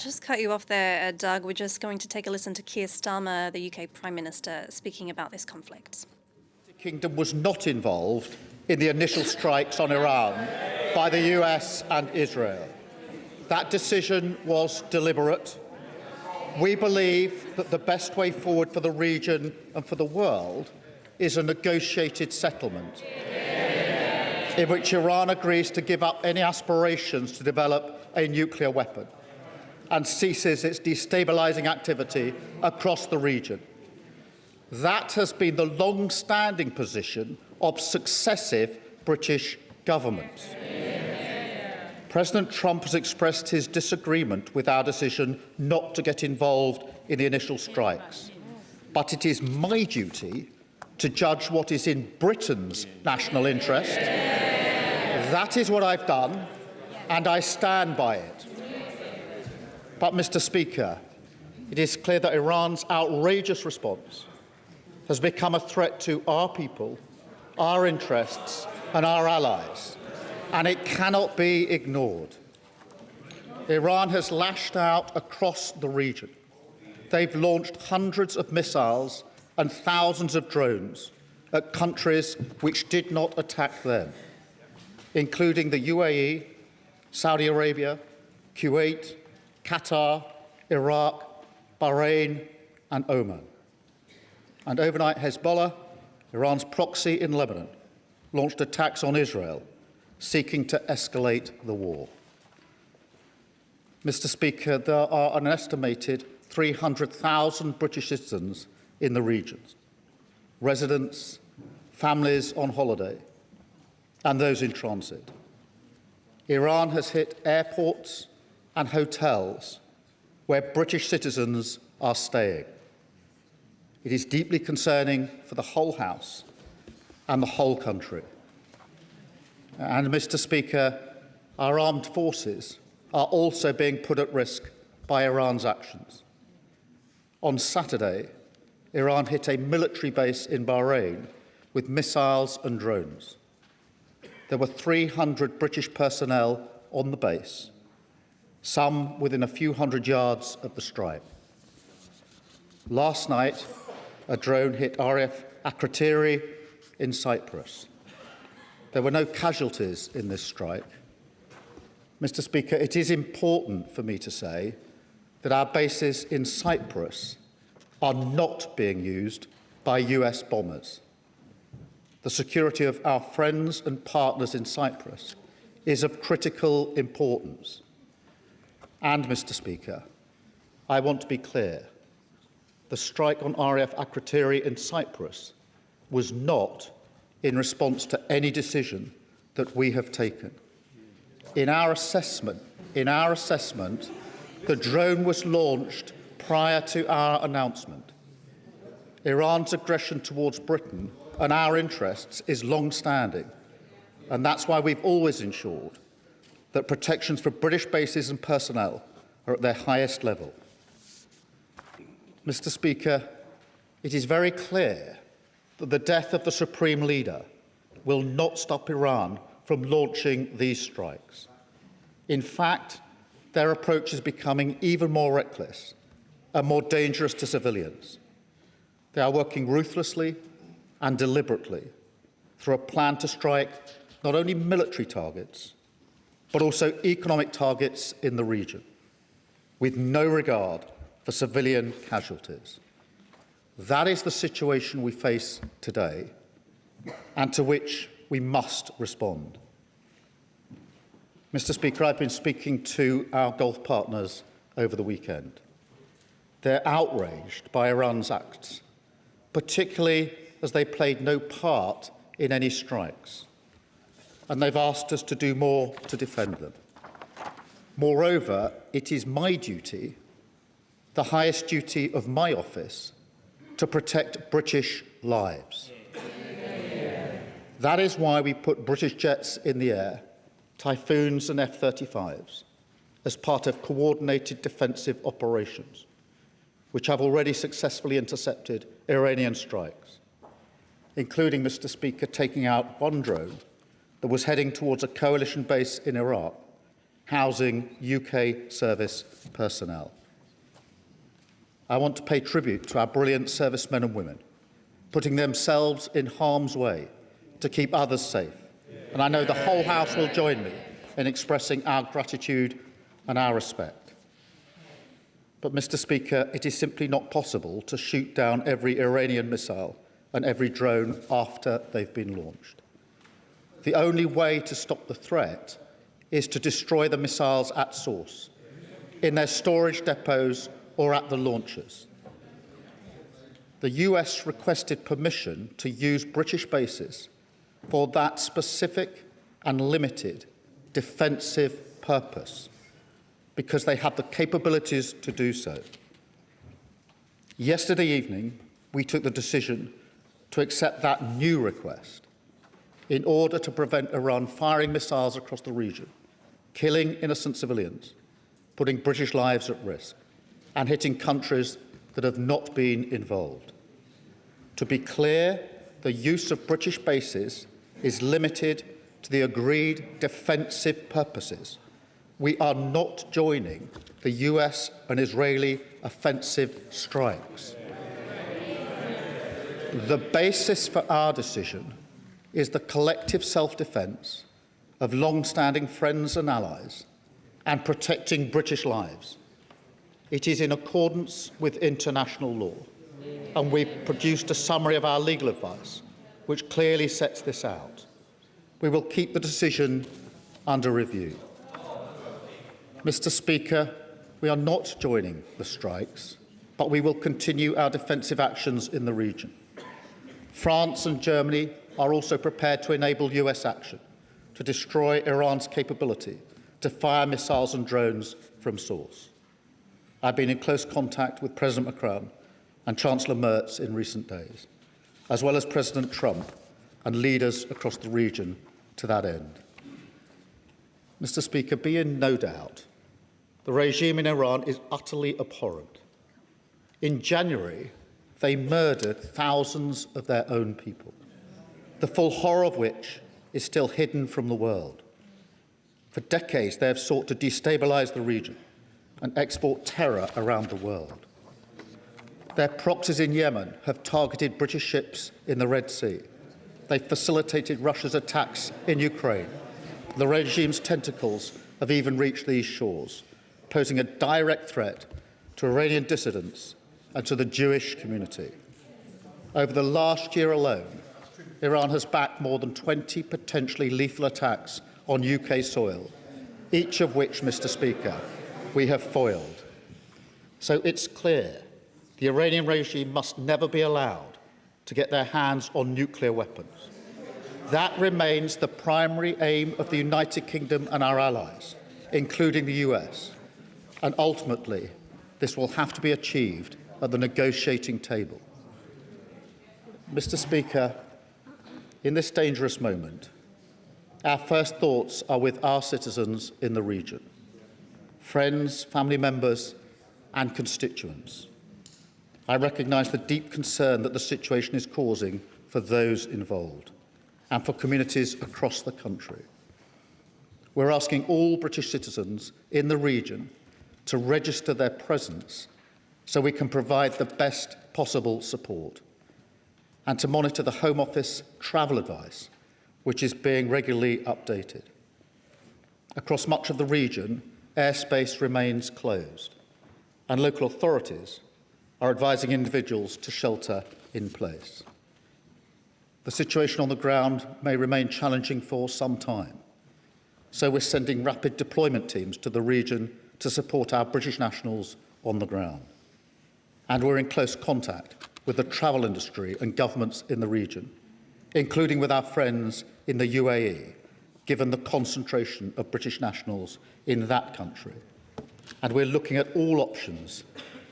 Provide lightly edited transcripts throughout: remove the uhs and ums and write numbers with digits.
Just cut you off there, Doug. We're just going to take a listen to Keir Starmer, the UK Prime Minister, speaking about this conflict. The Kingdom was not involved in the initial strikes on Iran by the US and Israel. That decision was deliberate. We believe that the best way forward for the region and for the world is a negotiated settlement in which Iran agrees to give up any aspirations to develop a nuclear weapon and ceases its destabilising activity across the region. That has been the long-standing position of successive British governments. President Trump has expressed his disagreement with our decision not to get involved in the initial strikes. But it is my duty to judge what is in Britain's national interest. That is what I've done, and I stand by it. But, Mr. Speaker, it is clear that Iran's outrageous response has become a threat to our people, our interests, and our allies, and it cannot be ignored. Iran has lashed out across the region. They've launched hundreds of missiles and thousands of drones at countries which did not attack them, including the UAE, Saudi Arabia, Kuwait, Qatar, Iraq, Bahrain and Oman. And overnight, Hezbollah, Iran's proxy in Lebanon, launched attacks on Israel, seeking to escalate the war. Mr. Speaker, there are an estimated 300,000 British citizens in the region, residents, families on holiday, and those in transit. Iran has hit airports and hotels where British citizens are staying. It is deeply concerning for the whole House and the whole country. And, Mr. Speaker, our armed forces are also being put at risk by Iran's actions. On Saturday, Iran hit a military base in Bahrain with missiles and drones. There were 300 British personnel on the base, some within a few hundred yards of the strike. Last night, a drone hit RAF Akrotiri in Cyprus. There were no casualties in this strike. Mr. Speaker, it is important for me to say that our bases in Cyprus are not being used by US bombers. The security of our friends and partners in Cyprus is of critical importance. And, Mr. Speaker, I want to be clear. The strike on RAF Akrotiri in Cyprus was not in response to any decision that we have taken. In our assessment, the drone was launched prior to our announcement. Iran's aggression towards Britain and our interests is long-standing, and that's why we've always ensured that protections for British bases and personnel are at their highest level. Mr. Speaker, it is very clear that the death of the Supreme Leader will not stop Iran from launching these strikes. In fact, their approach is becoming even more reckless and more dangerous to civilians. They are working ruthlessly and deliberately through a plan to strike not only military targets, but also economic targets in the region, with no regard for civilian casualties. That is the situation we face today, and to which we must respond. Mr. Speaker, I've been speaking to our Gulf partners over the weekend. They're outraged by Iran's acts, particularly as they played no part in any strikes, and they've asked us to do more to defend them. Moreover, it is my duty, the highest duty of my office, to protect British lives. That is why we put British jets in the air, Typhoons and F-35s, as part of coordinated defensive operations, which have already successfully intercepted Iranian strikes, including, Mr. Speaker, taking out one drone that was heading towards a coalition base in Iraq, housing UK service personnel. I want to pay tribute to our brilliant servicemen and women, putting themselves in harm's way to keep others safe. And I know the whole House will join me in expressing our gratitude and our respect. But, Mr. Speaker, it is simply not possible to shoot down every Iranian missile and every drone after they've been launched. The only way to stop the threat is to destroy the missiles at source, in their storage depots or at the launchers. The US requested permission to use British bases for that specific and limited defensive purpose because they have the capabilities to do so. Yesterday evening, we took the decision to accept that new request in order to prevent Iran firing missiles across the region, killing innocent civilians, putting British lives at risk, and hitting countries that have not been involved. To be clear, the use of British bases is limited to the agreed defensive purposes. We are not joining the US and Israeli offensive strikes. The basis for our decision is the collective self-defence of long-standing friends and allies and protecting British lives. It is in accordance with international law, and we've produced a summary of our legal advice which clearly sets this out. We will keep the decision under review. Mr. Speaker, we are not joining the strikes, but we will continue our defensive actions in the region. France and Germany are also prepared to enable US action to destroy Iran's capability to fire missiles and drones from source. I've been in close contact with President Macron and Chancellor Merz in recent days, as well as President Trump and leaders across the region to that end. Mr. Speaker, be in no doubt, the regime in Iran is utterly abhorrent. In January, they murdered thousands of their own people, the full horror of which is still hidden from the world. For decades, they have sought to destabilise the region and export terror around the world. Their proxies in Yemen have targeted British ships in the Red Sea. They facilitated Russia's attacks in Ukraine. The regime's tentacles have even reached these shores, posing a direct threat to Iranian dissidents and to the Jewish community. Over the last year alone, Iran has backed more than 20 potentially lethal attacks on UK soil, each of which, Mr. Speaker, we have foiled. So it's clear the Iranian regime must never be allowed to get their hands on nuclear weapons. That remains the primary aim of the United Kingdom and our allies, including the US. And ultimately, this will have to be achieved at the negotiating table. Mr. Speaker, in this dangerous moment, our first thoughts are with our citizens in the region, friends, family members, and constituents. I recognise the deep concern that the situation is causing for those involved and for communities across the country. We're asking all British citizens in the region to register their presence so we can provide the best possible support, and to monitor the Home Office travel advice, which is being regularly updated. Across much of the region, airspace remains closed, and local authorities are advising individuals to shelter in place. The situation on the ground may remain challenging for some time, so we're sending rapid deployment teams to the region to support our British nationals on the ground. And we're in close contact with the travel industry and governments in the region, including with our friends in the UAE, given the concentration of British nationals in that country. And we're looking at all options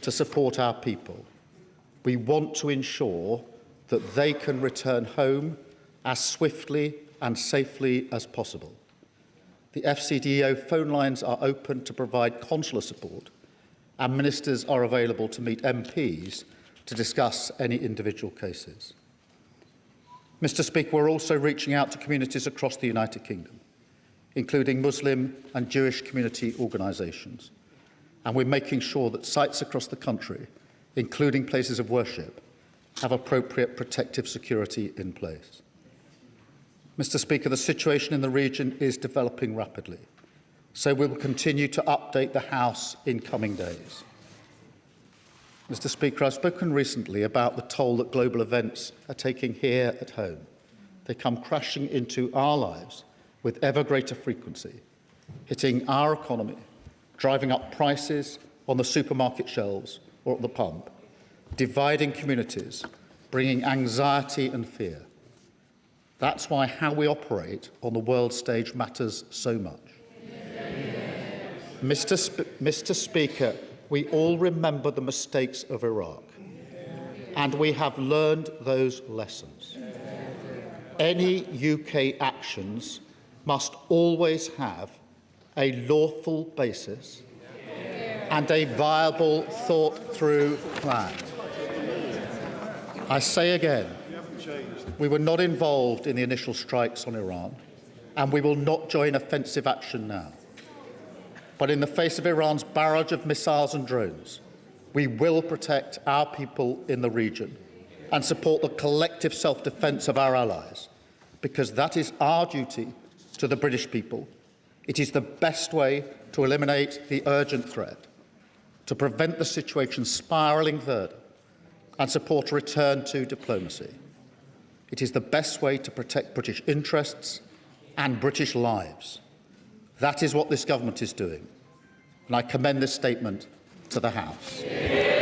to support our people. We want to ensure that they can return home as swiftly and safely as possible. The FCDO phone lines are open to provide consular support, and ministers are available to meet MPs to discuss any individual cases. Mr. Speaker, we're also reaching out to communities across the United Kingdom, including Muslim and Jewish community organisations. And we're making sure that sites across the country, including places of worship, have appropriate protective security in place. Mr. Speaker, the situation in the region is developing rapidly, so we will continue to update the House in coming days. Mr. Speaker, I've spoken recently about the toll that global events are taking here at home. They come crashing into our lives with ever greater frequency, hitting our economy, driving up prices on the supermarket shelves or at the pump, dividing communities, bringing anxiety and fear. That's why how we operate on the world stage matters so much. Mr. Speaker, we all remember the mistakes of Iraq, and we have learned those lessons. Any UK actions must always have a lawful basis and a viable, thought-through plan. I say again, we were not involved in the initial strikes on Iran, and we will not join offensive action now. But in the face of Iran's barrage of missiles and drones, we will protect our people in the region and support the collective self-defence of our allies, because that is our duty to the British people. It is the best way to eliminate the urgent threat, to prevent the situation spiralling further, and support a return to diplomacy. It is the best way to protect British interests and British lives. That is what this government is doing, and I commend this statement to the House.